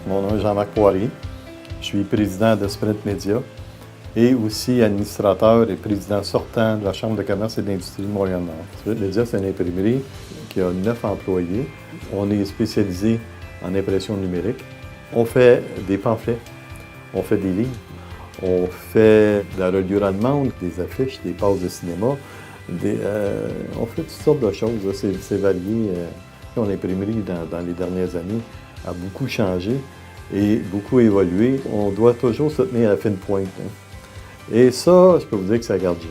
Mon nom est Jean-Marc Poirier. Je suis président de Sprint Média et aussi administrateur et président sortant de la Chambre de commerce et d'industrie de Montréal-Nord. Sprint Média, c'est une imprimerie qui a 9 employés. On est spécialisé en impression numérique. On fait des pamphlets, on fait des livres, on fait de la reliure allemande, des affiches, des passes de cinéma. On fait toutes sortes de choses, c'est varié. L'imprimerie, dans les dernières années, a beaucoup changé et beaucoup évolué. On doit toujours se tenir à la fine pointe. Et ça, je peux vous dire que ça garde jeune.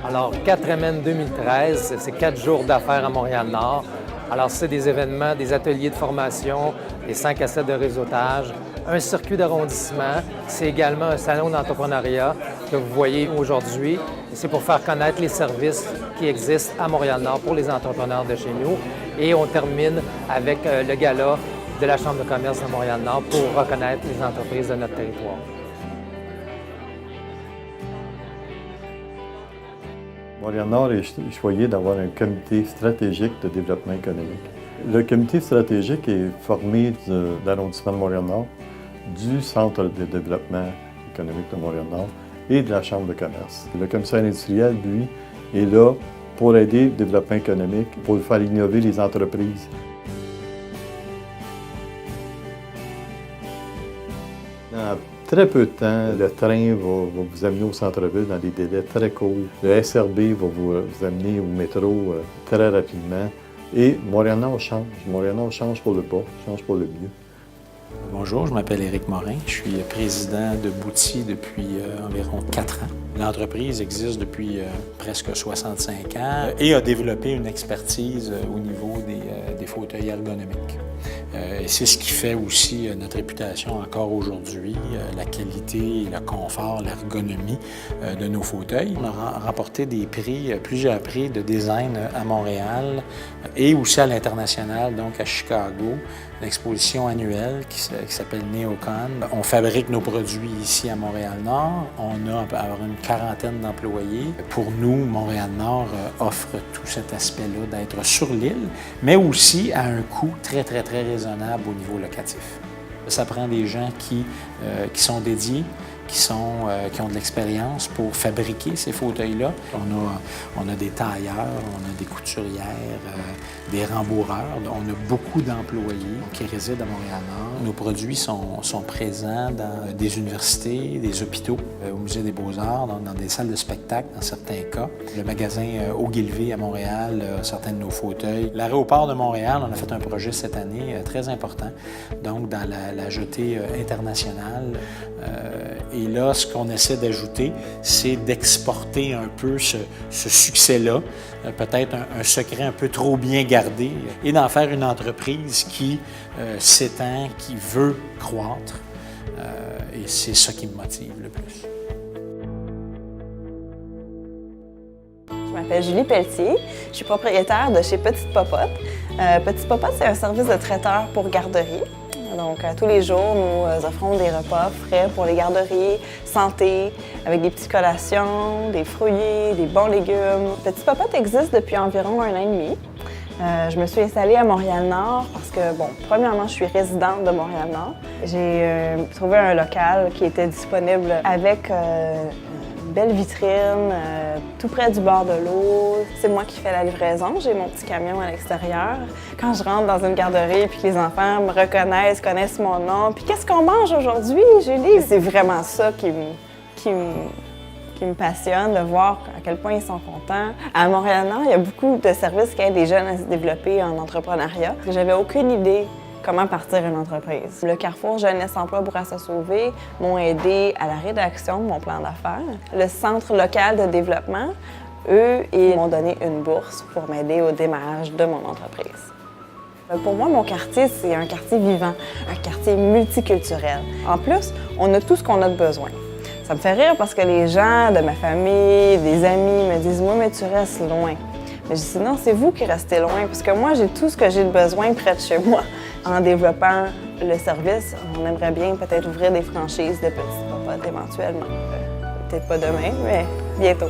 Alors, 4M 2013, c'est 4 jours d'affaires à Montréal-Nord. Alors, c'est des événements, des ateliers de formation, des 5 à 7 de réseautage, un circuit d'arrondissement. C'est également un salon d'entrepreneuriat que vous voyez aujourd'hui. C'est pour faire connaître les services qui existent à Montréal-Nord pour les entrepreneurs de chez nous. Et on termine avec le gala de la Chambre de commerce de Montréal-Nord pour reconnaître les entreprises de notre territoire. Montréal-Nord est choyé d'avoir un comité stratégique de développement économique. Le comité stratégique est formé de l'arrondissement de Montréal-Nord, du Centre de développement économique de Montréal-Nord et de la Chambre de commerce. Le commissaire industriel, lui, est là pour aider le développement économique, pour faire innover les entreprises. Dans très peu de temps, le train va vous amener au centre-ville dans des délais très courts. Le SRB va vous amener au métro très rapidement. Et Montréal-Nord change. Montréal-Nord change pour le bas, change pour le mieux. Bonjour, je m'appelle Éric Morin. Je suis président de Bouti depuis environ 4 ans. L'entreprise existe depuis presque 65 ans et a développé une expertise au niveau des fauteuils ergonomiques. Et c'est ce qui fait aussi notre réputation encore aujourd'hui, la qualité, le confort, l'ergonomie de nos fauteuils. On a remporté des prix, plusieurs prix de design à Montréal et aussi à l'international, donc à Chicago, une exposition annuelle qui s'appelle NeoCon. On fabrique nos produits ici à Montréal-Nord. On a une quarantaine d'employés. Pour nous, Montréal-Nord offre tout cet aspect-là d'être sur l'île, mais aussi à un coût très, très, très raisonnable au niveau locatif. Ça prend des gens qui sont dédiés, qui ont de l'expérience pour fabriquer ces fauteuils-là. On a des tailleurs, on a des couturières, des rembourreurs. On a beaucoup d'employés qui résident à Montréal-Nord. Nos produits sont présents dans des universités, des hôpitaux, au Musée des Beaux-Arts, dans des salles de spectacle dans certains cas. Le magasin Ogilvy à Montréal a certains de nos fauteuils. L'aéroport de Montréal, on a fait un projet cette année très important, donc dans la jetée internationale. Et là, ce qu'on essaie d'ajouter, c'est d'exporter un peu ce succès-là, peut-être un secret un peu trop bien gardé, et d'en faire une entreprise qui s'étend, qui veut croître. Et c'est ça qui me motive le plus. Je m'appelle Julie Pelletier, je suis propriétaire de chez Petite Popote. Petite Popote, c'est un service de traiteur pour garderie. Donc, tous les jours, nous offrons des repas frais pour les garderies, santé, avec des petites collations, des fruits, des bons légumes. Petite Popote existe depuis environ 1 an et demi. Je me suis installée à Montréal-Nord parce que, bon, premièrement, je suis résidente de Montréal-Nord. J'ai trouvé un local qui était disponible avec une belle vitrine, tout près du bord de l'eau. C'est moi qui fais la livraison, j'ai mon petit camion à l'extérieur. Quand je rentre dans une garderie puis que les enfants me reconnaissent, connaissent mon nom, puis qu'est-ce qu'on mange aujourd'hui, Julie? C'est vraiment ça qui me passionne, de voir à quel point ils sont contents. À Montréal-Nord, il y a beaucoup de services qui aident les jeunes à se développer en entrepreneuriat. J'avais aucune idée comment partir une entreprise. Le Carrefour Jeunesse Emploi Bourassa Sauvé m'ont aidé à la rédaction de mon plan d'affaires. Le Centre local de développement, eux, ils m'ont donné une bourse pour m'aider au démarrage de mon entreprise. Pour moi, mon quartier, c'est un quartier vivant, un quartier multiculturel. En plus, on a tout ce qu'on a de besoin. Ça me fait rire parce que les gens de ma famille, des amis me disent « Moi, mais tu restes loin ». Mais je dis « Non, c'est vous qui restez loin parce que moi, j'ai tout ce que j'ai de besoin près de chez moi ». En développant le service, on aimerait bien peut-être ouvrir des franchises de Petite Popote éventuellement. Peut-être pas demain, mais bientôt.